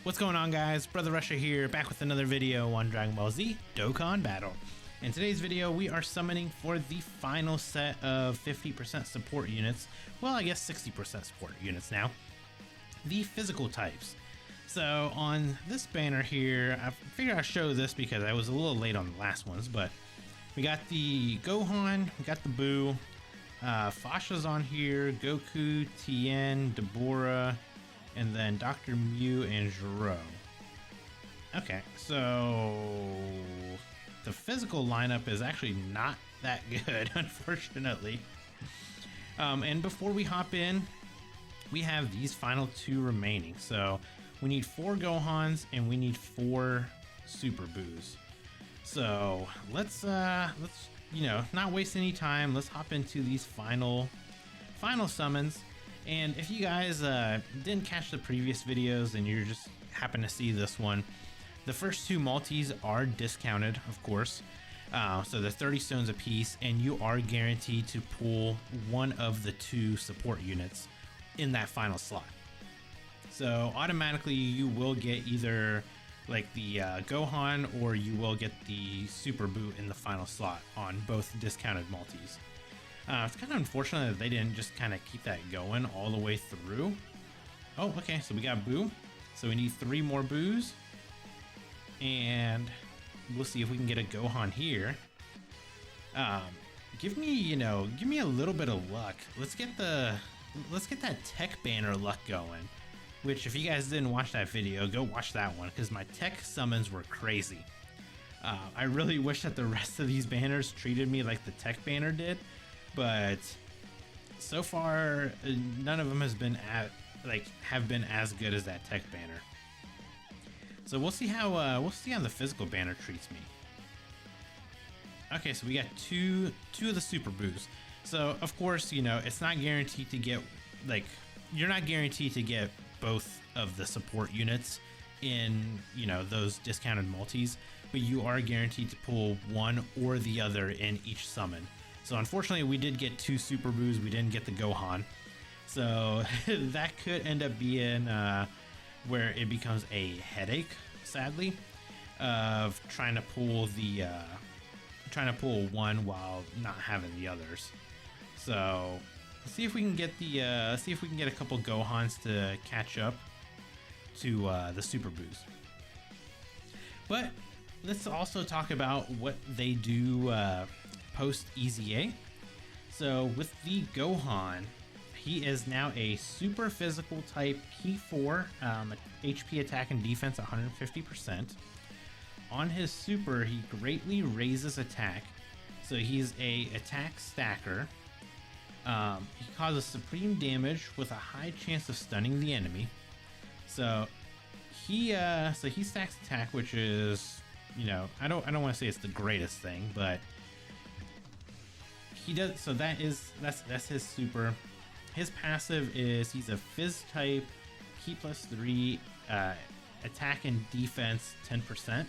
What's going on, guys? Brother Russia here, back with another video on Dragon Ball Z Dokkan Battle. In today's video, we are summoning for the final set of 50% support units. Well, I guess 60% support units now. The physical types. So on this banner here, I figured I'd show this because I was a little late on the last ones, but we got the GOHAN, we got the BUU, Fasha's on here, Goku, Tien, Deborah, and then Dr. Mew and Zero. Okay, so the physical lineup is actually not that good, unfortunately. And before we hop in, we have these final two remaining. So we need 4 Gohans and we need 4 Super Boos. So let's not waste any time. Let's hop into these final summons. And if you guys didn't catch the previous videos and you're just happen to see this one, the first 2 multis are discounted, of course. So they're 30 stones a piece, and you are guaranteed to pull one of the 2 support units in that final slot. So automatically you will get either like the GOHAN, or you will get the Super BUU in the final slot on both discounted multis. It's kind of unfortunate that they didn't just kind of keep that going all the way through. Oh, okay, so we got BUU. So we need 3 more BUUs. And we'll see if we can get a GOHAN here. Give me a little bit of luck. Let's get that tech banner luck going. Which, if you guys didn't watch that video, go watch that one, because my tech summons were crazy. I really wish that the rest of these banners treated me like the tech banner did. But so far, none of them have been as good as that tech banner. So we'll see how the physical banner treats me. Okay, so we got two of the Super Boos. So of course, it's not guaranteed to get you're not guaranteed to get both of the support units in those discounted multis, but you are guaranteed to pull one or the other in each summon. So unfortunately, we did get 2 Super Boos. We didn't get the GOHAN. So that could end up being where it becomes a headache, sadly, of trying to pull one while not having the others. So let's see if we can get a couple GOHANs to catch up to the Super Boos. But let's also talk about what they do post EZA. So with the GOHAN, he is now a super physical type key 4, HP attack and defense 150%. On his super, he greatly raises attack, so he's a attack stacker. He causes supreme damage with a high chance of stunning the enemy. So he stacks attack, which is, I don't want to say it's the greatest thing, but he does. So that's his super. His passive is he's a Phys type, Key +3, attack and defense 10%.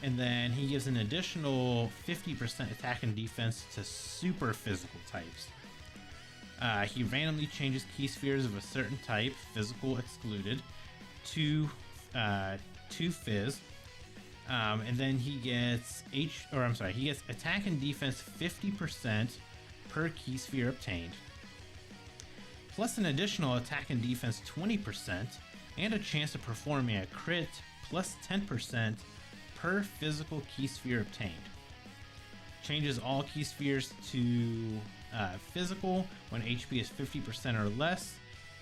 And then he gives an additional 50% attack and defense to super physical types. He randomly changes key spheres of a certain type, physical excluded, to Phys. And then he gets he gets attack and defense 50% per key sphere obtained, plus an additional attack and defense 20%, and a chance of performing a crit plus 10% per physical key sphere obtained. Changes all key spheres to physical when HP is 50% or less,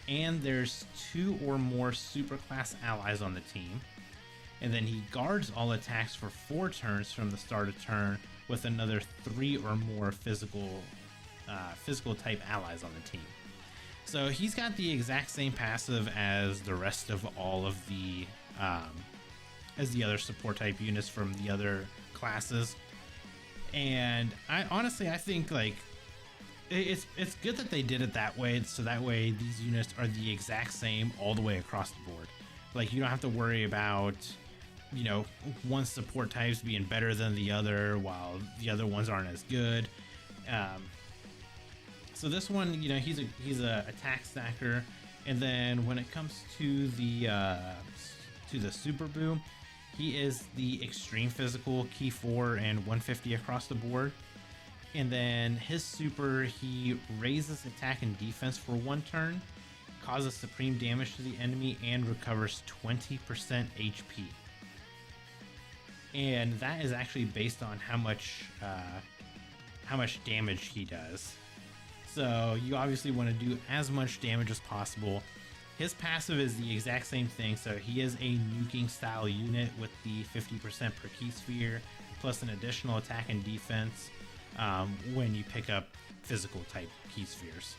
and there's 2 or more superclass allies on the team. And then he guards all attacks for 4 turns from the start of turn with another 3 or more physical type allies on the team. So he's got the exact same passive as the rest of all of the other support type units from the other classes. And I think it's good that they did it that way, so that way these units are the exact same all the way across the board. You don't have to worry about one support types being better than the other while the other ones aren't as good. So this one, he's a attack stacker, and then when it comes to the to the Super BUU, he is the extreme physical, key 4 and 150 across the board. And then his super, he raises attack and defense for 1 turn, causes supreme damage to the enemy, and recovers 20% HP. And that is actually based on how much damage he does. So you obviously want to do as much damage as possible. His passive is the exact same thing, so he is a nuking style unit with the 50% per key sphere, plus an additional attack and defense when you pick up physical type key spheres.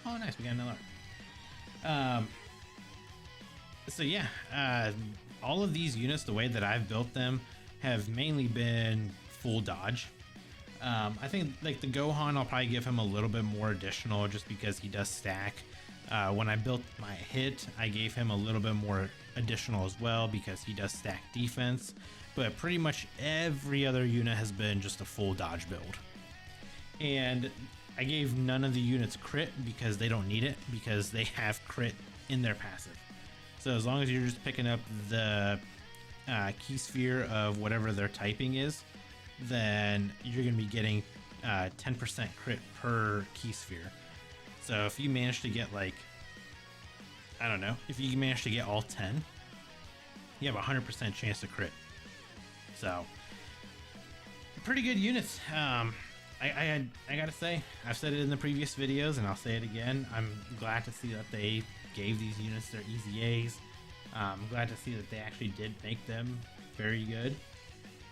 Oh nice, we got another. So yeah, all of these units, the way that I've built them, have mainly been full dodge. I think like the Gohan, I'll probably give him a little bit more additional just because he does stack. When I built my hit, I gave him a little bit more additional as well because he does stack defense. But pretty much every other unit has been just a full dodge build. And I gave none of the units crit because they don't need it, because they have crit in their passive. So as long as you're just picking up the key sphere of whatever their typing is, then you're going to be getting 10% crit per key sphere. So if you manage to get like, I don't know, if you manage to get all 10, you have a 100% chance to crit. So pretty good units. I gotta say, I've said it in the previous videos and I'll say it again. I'm glad to see that they gave these units their easy A's. I'm glad to see that they actually did make them very good.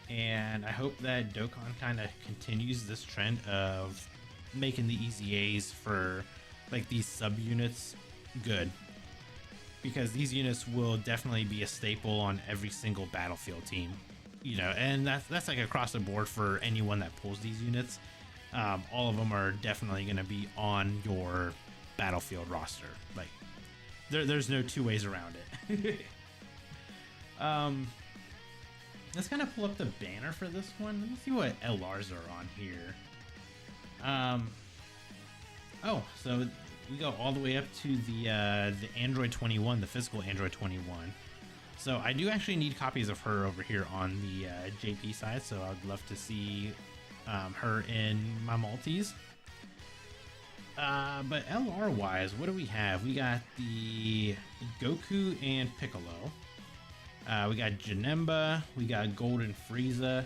And I hope that Dokkan kind of continues this trend of making the easy A's for like these subunits good, because these units will definitely be a staple on every single battlefield team, you know, and that's like across the board for anyone that pulls these units. All of them are definitely going to be on your battlefield roster. Like there's no two ways around it. Let's kind of pull up the banner for this one. Let me see what LRs are on here. Oh, so we go all the way up to the Android 21, the physical Android 21. So I do actually need copies of her over here on the JP side, so I'd love to see her in my multis. But LR wise, what do we have? We got the Goku and Piccolo. We got Janemba, we got Golden Frieza,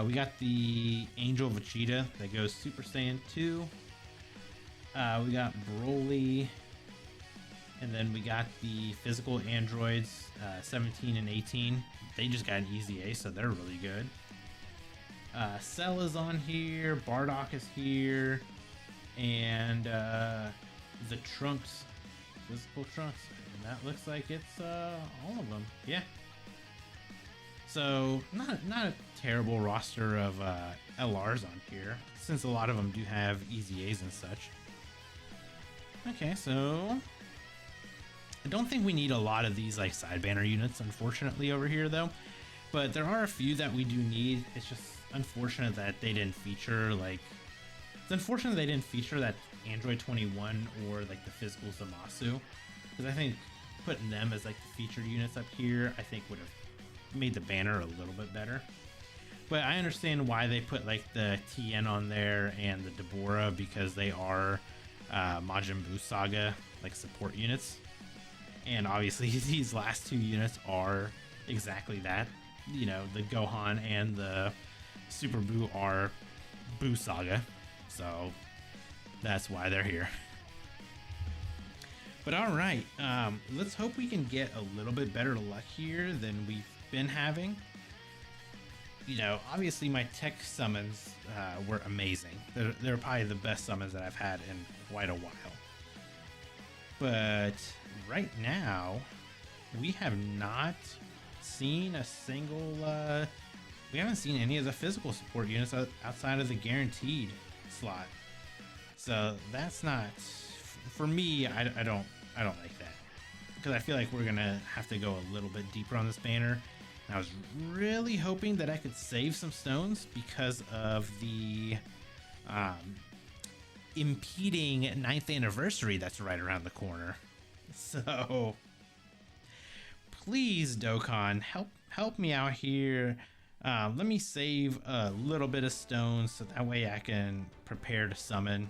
we got the Angel Vegeta that goes Super Saiyan 2, we got Broly, and then we got the physical androids 17 and 18. They just got an easy A, so they're really good. Cell is on here, Bardock is here, and the Trunks, physical Trunks. That looks like it's all of them. Yeah. So not a terrible roster of LRs on here, since a lot of them do have easy A's and such. Okay, so I don't think we need a lot of these like side banner units, unfortunately, over here though. But there are a few that we do need. It's just unfortunate that they didn't feature like. It's unfortunate they didn't feature that Android 21 or like the physical Zamasu, because I think putting them as like the featured units up here, I think would have made the banner a little bit better. But I understand why they put like the TN on there and the Deborah, because they are Majin Buu Saga like support units, and obviously these last two units are exactly that. You know, the Gohan and the Super Buu are Buu Saga, so that's why they're here. But all right, let's hope we can get a little bit better luck here than we've been having. You know, obviously my tech summons were amazing. They're probably the best summons that I've had in quite a while. But right now, we have not seen a single... we haven't seen any of the physical support units outside of the guaranteed slot. So that's not... For me, I don't like that, because I feel like we're gonna have to go a little bit deeper on this banner. And I was really hoping that I could save some stones because of the impeding 9th anniversary that's right around the corner. So please, Dokkan, help me out here. Let me save a little bit of stones so that way I can prepare to summon.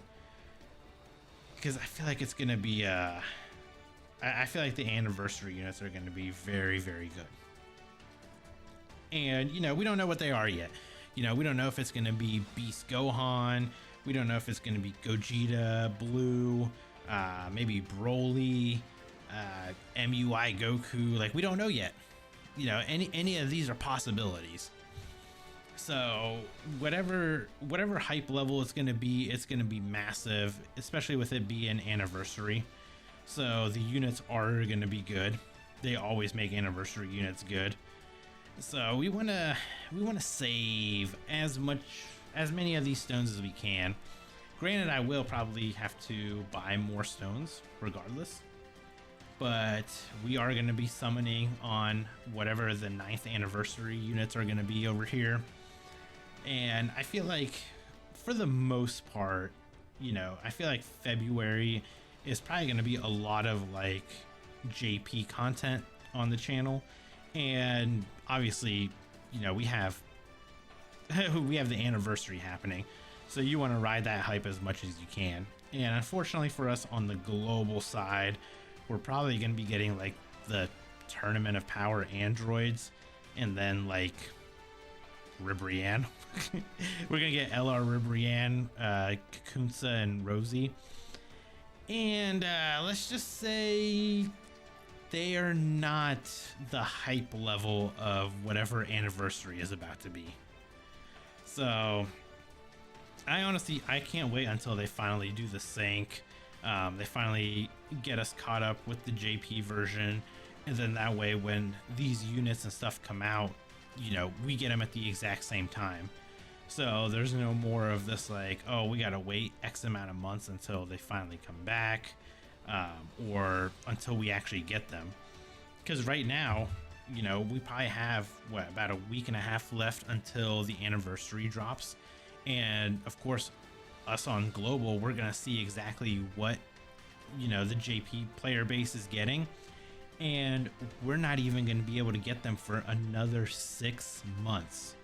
Because I feel like it's gonna be I feel like the anniversary units are gonna be very, very good. And you know, we don't know what they are yet. You know, we don't know if it's gonna be Beast Gohan. We don't know if it's gonna be Gogeta, Blue, maybe Broly, MUI Goku. Like, we don't know yet. You know, any of these are possibilities. So whatever hype level it's gonna be massive, especially with it being anniversary. So the units are gonna be good. They always make anniversary units good. So we wanna save as many of these stones as we can. Granted, I will probably have to buy more stones regardless, but we are going to be summoning on whatever the 9th anniversary units are going to be over here. And I feel like for the most part, you know, I feel like February is probably going to be a lot of like JP content on the channel. And obviously, you know, we have the anniversary happening, so you want to ride that hype as much as you can. And unfortunately for us on the global side, we're probably going to be getting like the Tournament of Power androids, and then like Ribrianne. We're gonna get LR Ribrianne, Kakunsa, and Rosie. And let's just say they are not the hype level of whatever anniversary is about to be. So I can't wait until they finally do the sync. They finally get us caught up with the JP version, and then that way when these units and stuff come out, you know, we get them at the exact same time. So there's no more of this like, oh, we gotta wait X amount of months until they finally come back, or until we actually get them. Because right now, you know, we probably have about a week and a half left until the anniversary drops. And of course, us on global, we're gonna see exactly what, you know, the JP player base is getting, and we're not even gonna be able to get them for another 6 months.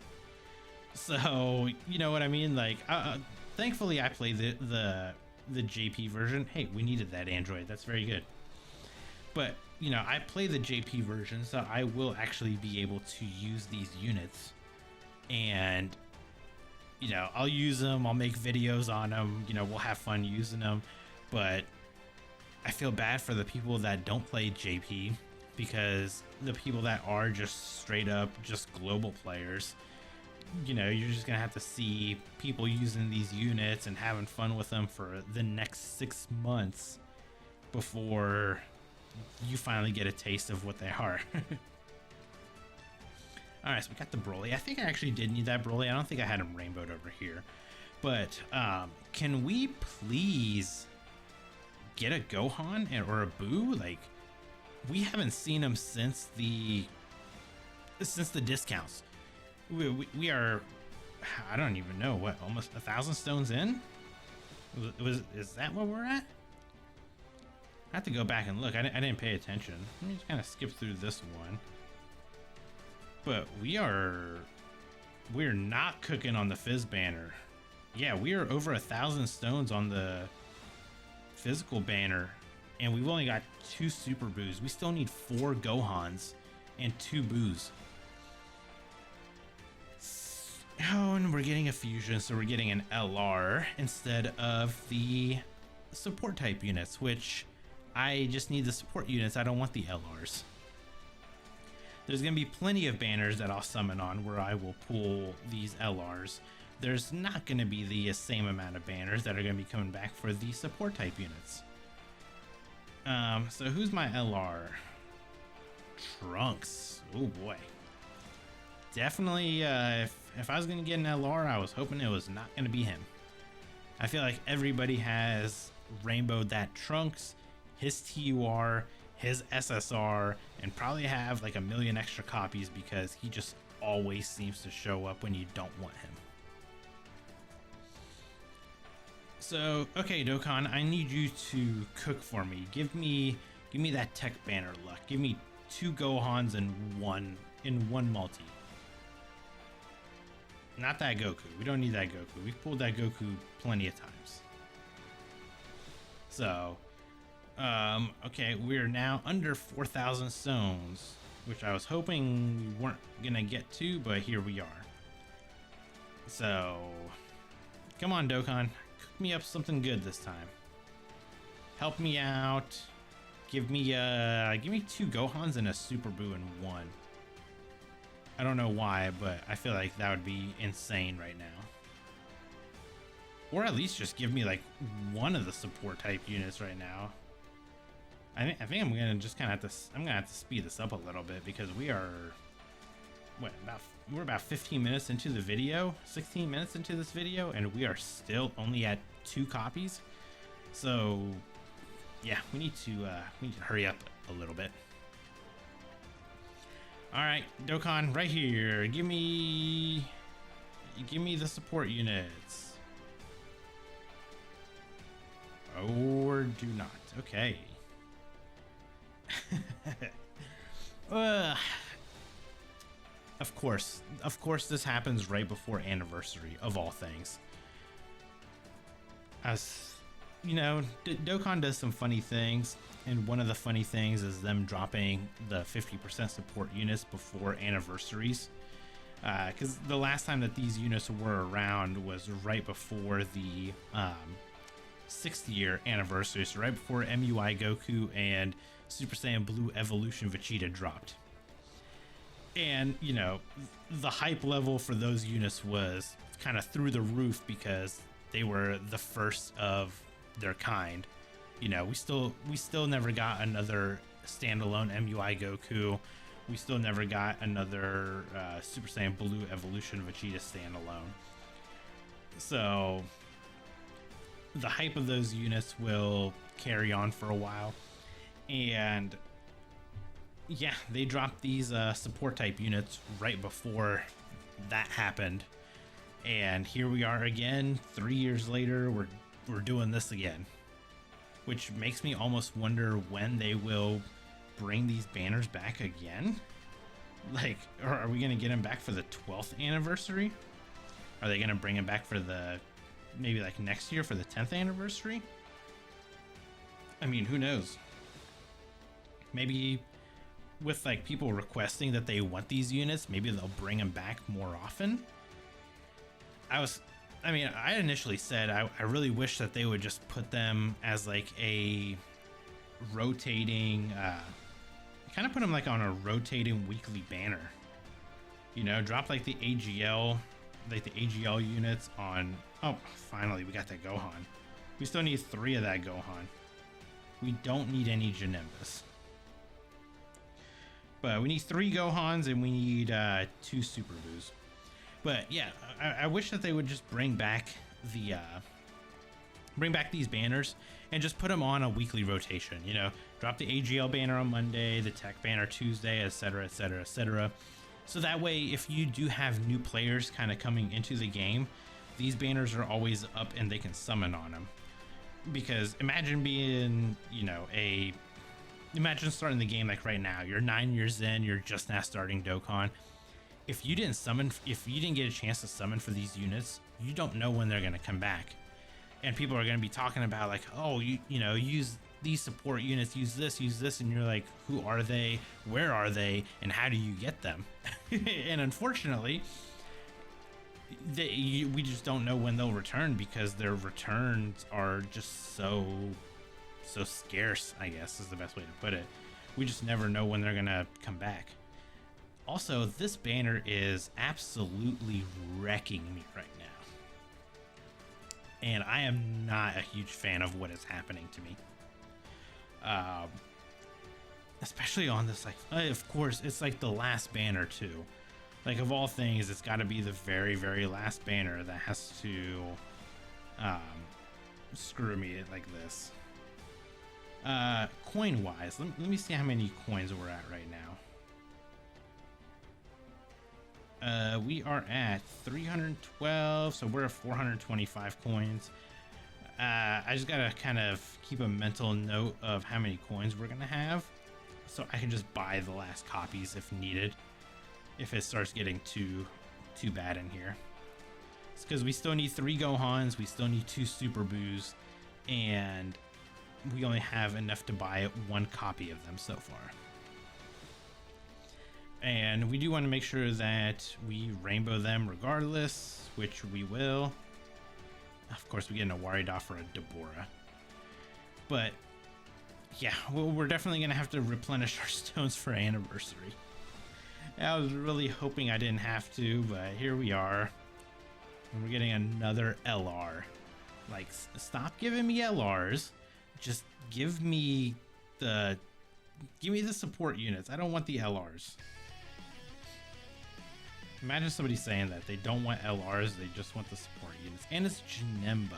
So you know what I mean? Like, thankfully I played the JP version. Hey, we needed that android. That's very good. But you know, I play the JP version, so I will actually be able to use these units, and you know, I'll use them. I'll make videos on them. You know, we'll have fun using them. But I feel bad for the people that don't play JP, because the people that are just straight up just global players, you know, you're just gonna have to see people using these units and having fun with them for the next 6 months before you finally get a taste of what they are. Alright, so we got the Broly. I think I actually did need that Broly. I don't think I had him rainbowed over here. But can we please get a Gohan or a BUU? Like, we haven't seen him since the discounts. We are, I don't even know, what, almost 1,000 stones in? Is that what we're at? I have to go back and look. I didn't pay attention. Let me just kind of skip through this one. But we're not cooking on the Fizz banner. Yeah, we are over 1,000 stones on the physical banner, and we've only got 2 Super BUUs. We still need 4 Gohans and 2 BUUs. Oh, and we're getting a fusion, so we're getting an LR instead of the support type units, which I just need the support units. I don't want the LRs. There's going to be plenty of banners that I'll summon on where I will pull these LRs. There's not going to be the same amount of banners that are going to be coming back for the support type units. So who's my LR? Trunks. Oh boy. Definitely, if I was going to get an LR, I was hoping it was not going to be him. I feel like everybody has rainbowed that Trunks, his TUR, his SSR, and probably have like 1 million extra copies because he just always seems to show up when you don't want him. So, okay, Dokkan, I need you to cook for me. Give me that tech banner luck. Give me 2 Gohans in one multi. Not that Goku. We don't need that Goku. We've pulled that Goku plenty of times. So, okay, we're now under 4,000 stones, which I was hoping we weren't gonna get to, but here we are. So, come on, Dokkan, cook me up something good this time. Help me out. Give me 2 Gohans and a Super Buu in one. I don't know why, but I feel like that would be insane right now. Or at least just give me like one of the support type units right now. I think I'm gonna just kind of have to. I'm gonna have to speed this up a little bit because we are, we're about 15 minutes into the video, 16 minutes into this video, and we are still only at 2 copies. So yeah, we need to hurry up a little bit. All right, Dokkan, right here. Give me the support units. Or do not. Okay. Of course this happens right before anniversary of all things. As you know, Dokkan does some funny things, and one of the funny things is them dropping the 50% support units before anniversaries. Because the last time that these units were around was right before the 6th year anniversary, so right before MUI Goku and Super Saiyan Blue Evolution Vegeta dropped. And, you know, the hype level for those units was kind of through the roof because they were the first of their kind. You know, we still never got another standalone MUI Goku. We still never got another Super Saiyan Blue Evolution Vegeta standalone. So the hype of those units will carry on for a while. And yeah, they dropped these support type units right before that happened. And here we are again, 3 years later, we're doing this again. Which makes me almost wonder when they will bring these banners back again. Like, or are we gonna get them back for the 12th anniversary? Are they gonna bring them back for the, maybe like next year for the 10th anniversary? I mean, who knows? Maybe with like people requesting that they want these units, maybe they'll bring them back more often. I initially said I really wish that they would just put them as like a rotating, kind of put them like on a rotating weekly banner. You know, drop like the AGL units on. Oh, finally we got that Gohan. We still need 3 of that Gohan. We don't need any Janimbas. But we need 3 Gohans and we need 2 Super Buus. But yeah, I wish that they would just bring back these banners and just put them on a weekly rotation. You know, drop the AGL banner on Monday, the Tech banner Tuesday, etc., etc., etc. So that way, if you do have new players kind of coming into the game, these banners are always up and they can summon on them. Because imagine being, you know, imagine starting the game like right now. You're 9 years in, you're just now starting Dokkan. If you didn't get a chance to summon for these units, you don't know when they're gonna come back. And people are gonna be talking about like, oh, you know, use these support units, use this, and you're like, who are they? Where are they? And how do you get them? And unfortunately, we just don't know when they'll return because their returns are just so scarce, I guess is the best way to put it. We just never know when they're gonna come back. Also, this banner is absolutely wrecking me right now. And I am not a huge fan of what is happening to me. Especially on this, like, of course, it's like the last banner too. Like, of all things, it's got to be the very, very last banner that has to screw me like this. Coin-wise, let me see how many coins we're at right now. We are at 312, so we're at 425 coins. I just gotta kind of keep a mental note of how many coins we're gonna have. so I can just buy the last copies if needed, if it starts getting too bad in here. It's because we still need 3 Gohans, we still need 2 Super BUUs, and we only have enough to buy 1 copy of them so far. And we do want to make sure that we rainbow them regardless, which we will. Of course, we get an Awaridot for a Deborah. But yeah, we're definitely going to have to replenish our stones for anniversary. I was really hoping I didn't have to, but here we are. And we're getting another LR. Like, stop giving me LRs. Just give me the support units. I don't want the LRs. Imagine somebody saying that they don't want LRs, they just want the support units. And it's Janemba.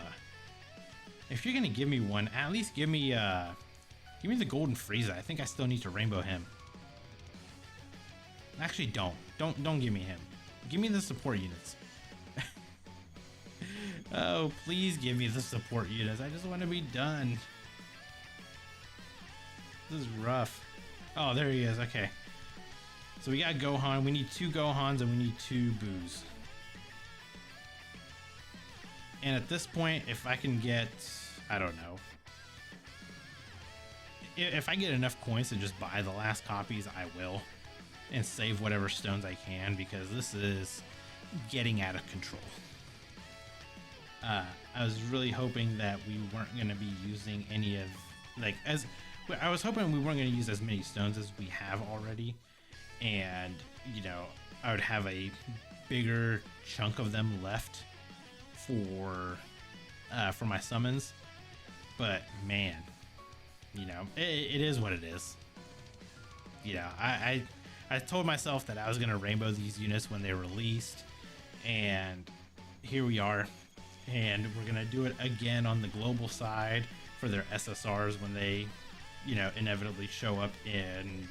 If you're gonna give me one, at least give me the Golden Frieza. I think I still need to rainbow him. Actually, don't give me him. Give me the support units. Oh, please give me the support units. I just want to be done. This is rough. Oh, there he is. Okay. So we got Gohan. We need 2 Gohans and we need 2 BUUs. And at this point, if I can get, I don't know, if I get enough coins to just buy the last copies, I will. And save whatever stones I can, because this is getting out of control. I was really hoping that we weren't going to be using any of, like, I was hoping we weren't going to use as many stones as we have already. And, you know, I would have a bigger chunk of them left for my summons. But man, you know, it is what it is. You know, I told myself that I was gonna rainbow these units when they released, and here we are. And we're gonna do it again on the global side for their SSRs when they, you know, inevitably show up in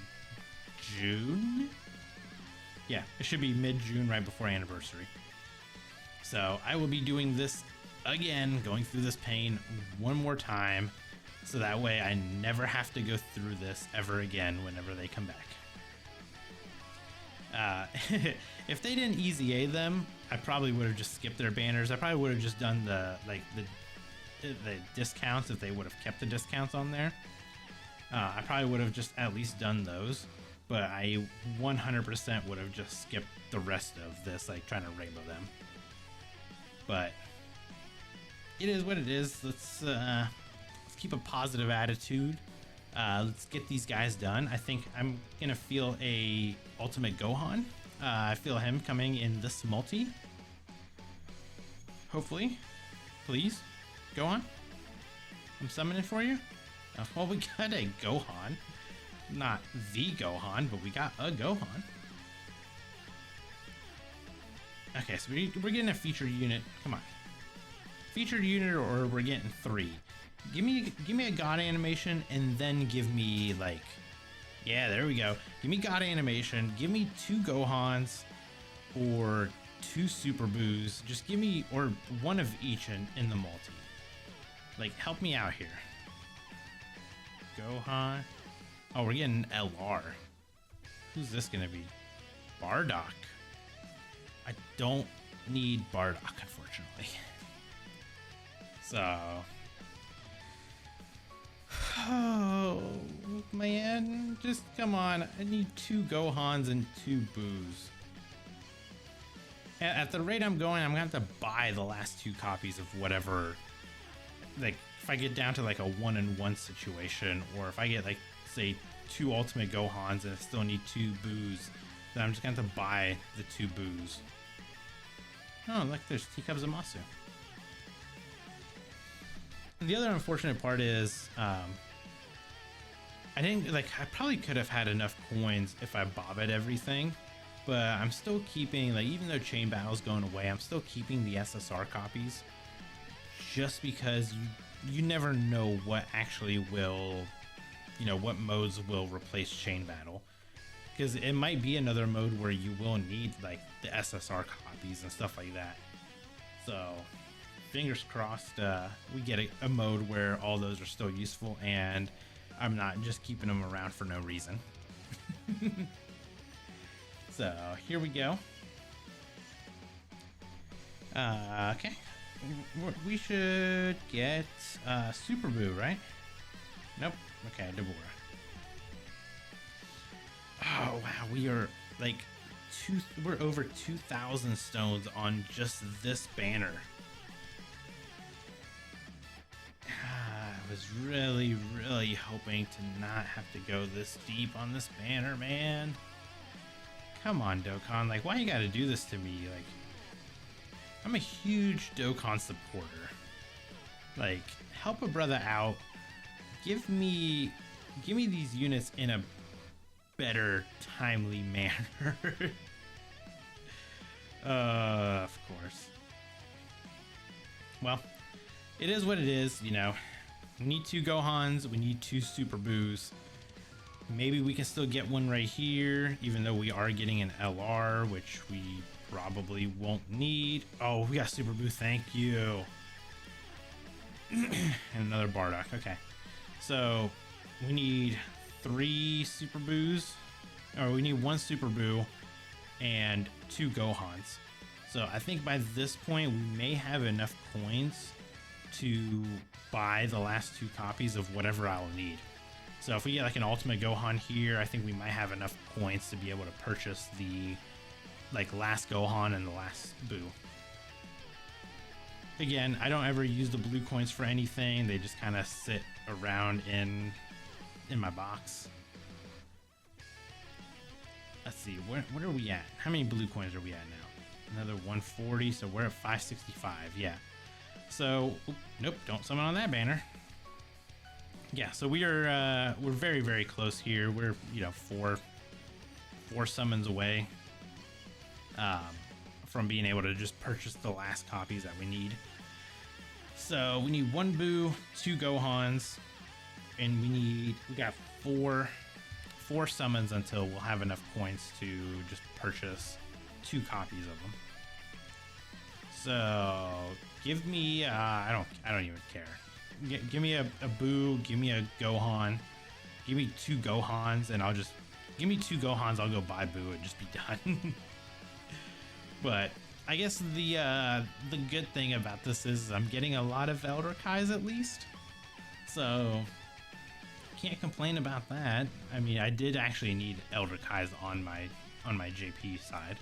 June. Yeah, it should be mid-June, right before anniversary. So I will be doing this again, going through this pain one more time, so that way I never have to go through this ever again whenever they come back. If they didn't easy A them, I probably would have just skipped their banners. I probably would have just done the discounts if they would have kept the discounts on there. I probably would have just at least done those, but I 100% would have just skipped the rest of this, like trying to rainbow them. But it is what it is. Let's keep a positive attitude. Let's get these guys done. I think I'm gonna feel a Ultimate Gohan. I feel him coming in this multi. Hopefully. Please. Gohan. I'm summoning for you. Well, we got a Gohan. Not the Gohan, but we got a Gohan. Okay, so we're getting a featured unit. Come on. Featured unit, or we're getting 3. Give me a God animation, and then give me, like, yeah, there we go. Give me God animation. Give me 2 Gohans or 2 Super BUUs. Just give me, or one of each in the multi. Like, help me out here. Gohan. Oh, we're getting LR. Who's this gonna be? Bardock. I don't need Bardock, unfortunately. So, oh man, just come on. I need 2 Gohans and 2 BUUs. At the rate I'm going, I'm gonna have to buy the last 2 copies of whatever. Like, if I get down to like a 1-in-1 situation, or if I get, like, say 2 Ultimate Gohans and I still need 2 BUUs, then I'm just gonna have to buy the 2 BUUs. Oh, look, there's Teacup Zamasu. The other unfortunate part is, I didn't, like, I probably could have had enough coins if I bobbed everything, but I'm still keeping, like, even though Chain Battle's going away, I'm still keeping the SSR copies, just because you never know what actually will, you know, what modes will replace Chain Battle. Because it might be another mode where you will need, like, the SSR copies and stuff like that. So, fingers crossed we get a mode where all those are still useful and I'm not just keeping them around for no reason. So here we go. Okay. We should get Super BUU, right? Nope. Okay, Deborah. Oh wow, we are like we're over 2,000 stones on just this banner. I was really hoping to not have to go this deep on this banner, man. Come on, Dokkan, like why you gotta do this to me? Like, I'm a huge Dokkan supporter. Like, help a brother out. Give me these units in a better, timely manner. Of course. Well, it is what it is, you know. We need 2 Gohans, we need 2 Super BUUs. Maybe we can still get one right here, even though we are getting an LR, which we probably won't need. Oh, we got Super BUU, thank you. And another Bardock, okay. So, we need 3 Super BUUs, or we need 1 Super BUU and 2 Gohans. So I think by this point we may have enough coins to buy the last 2 copies of whatever I'll need. So if we get like an Ultimate Gohan here, I think we might have enough coins to be able to purchase the like last Gohan and the last BUU. Again, I don't ever use the blue coins for anything. They just kind of sit around in my box. Let's see, what are we at? How many blue coins are we at now? Another 140, so we're at 565, yeah. So, nope, don't summon on that banner. Yeah, so we're very close here. We're, you know, four summons away from being able to just purchase the last copies that we need. So we need 1 BUU, 2 Gohans, and we got four summons until we'll have enough coins to just purchase 2 copies of them. So give me I don't even care. Give me a BUU, give me a Gohan, give me 2 Gohans, and give me 2 Gohans, I'll go buy BUU and just be done. But I guess the good thing about this is I'm getting a lot of Elder Kais at least, so can't complain about that. I mean, I did actually need Elder Kais on my JP side.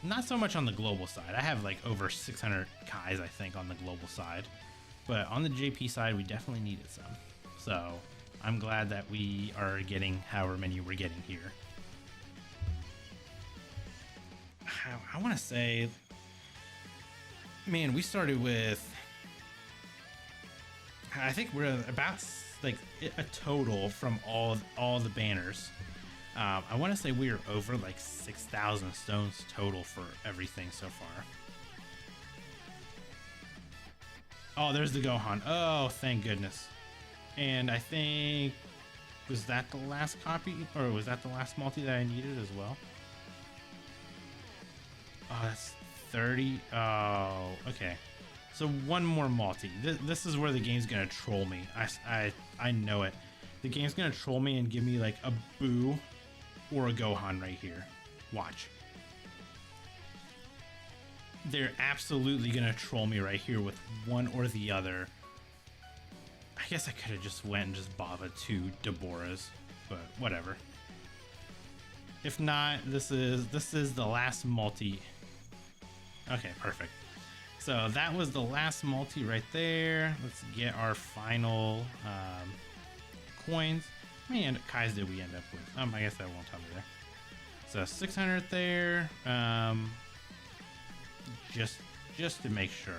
Not so much on the global side. I have like over 600 Kais, I think, on the global side. But on the JP side, we definitely needed some. So I'm glad that we are getting however many we're getting here. I want to say, man, we started with, I think we're about like a total from all the banners. I want to say we are over like 6,000 stones total for everything so far. Oh, there's the Gohan. Oh, thank goodness. And I think, was that the last copy, or was that the last multi that I needed as well? Oh, that's 30. Oh, okay. So 1 more multi. This is where the game's gonna troll me. I know it. The game's gonna troll me and give me like a BUU or a Gohan right here. Watch. They're absolutely gonna troll me right here with one or the other. I guess I could have just went and just bought 2 Deborahs, but whatever. If not, this is the last multi. Okay, perfect. So that was the last multi right there. Let's get our final coins. How many Kais did we end up with? I guess that won't tell me there. So 600 there. Just to make sure.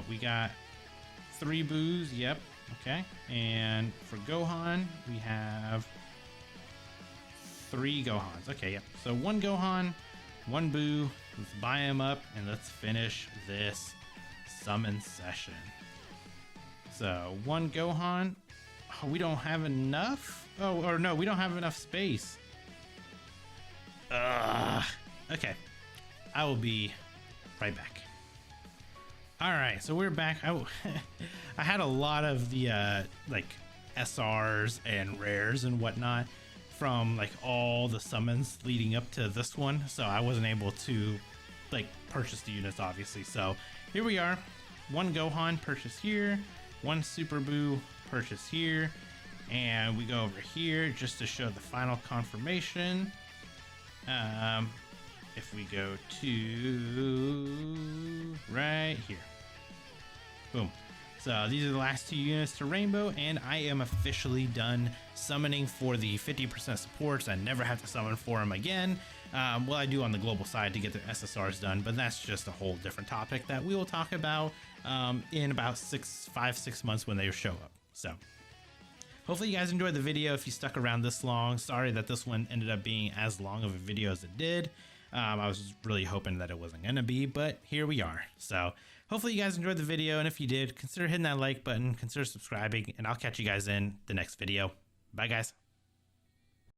We got 3 BUUs. Yep. Okay. And for Gohan, we have 3 Gohans. Okay. Yep. So 1 Gohan, 1 BUU. Let's buy him up and let's finish this summon session. So 1 Gohan. Oh, we don't have enough. Oh, or no, we don't have enough space. Okay. I will be right back. All right, so we're back. I had a lot of the like SRs and rares and whatnot from like all the summons leading up to this one, so I wasn't able to like purchase the units obviously. So here we are, one Gohan purchase here, one Super BUU purchase here, and we go over here just to show the final confirmation. If we go to right here, boom. So these are the last 2 units to Rainbow, and I am officially done summoning for the 50% supports. I never have to summon for them again. Well, I do on the global side to get the SSRs done, but that's just a whole different topic that we will talk about in about 5-6 months when they show up. So hopefully you guys enjoyed the video. If you stuck around this long, sorry that this one ended up being as long of a video as it did. I was really hoping that it wasn't gonna be, but here we are. So hopefully you guys enjoyed the video, and if you did, consider hitting that like button, consider subscribing, and I'll catch you guys in the next video. Bye guys.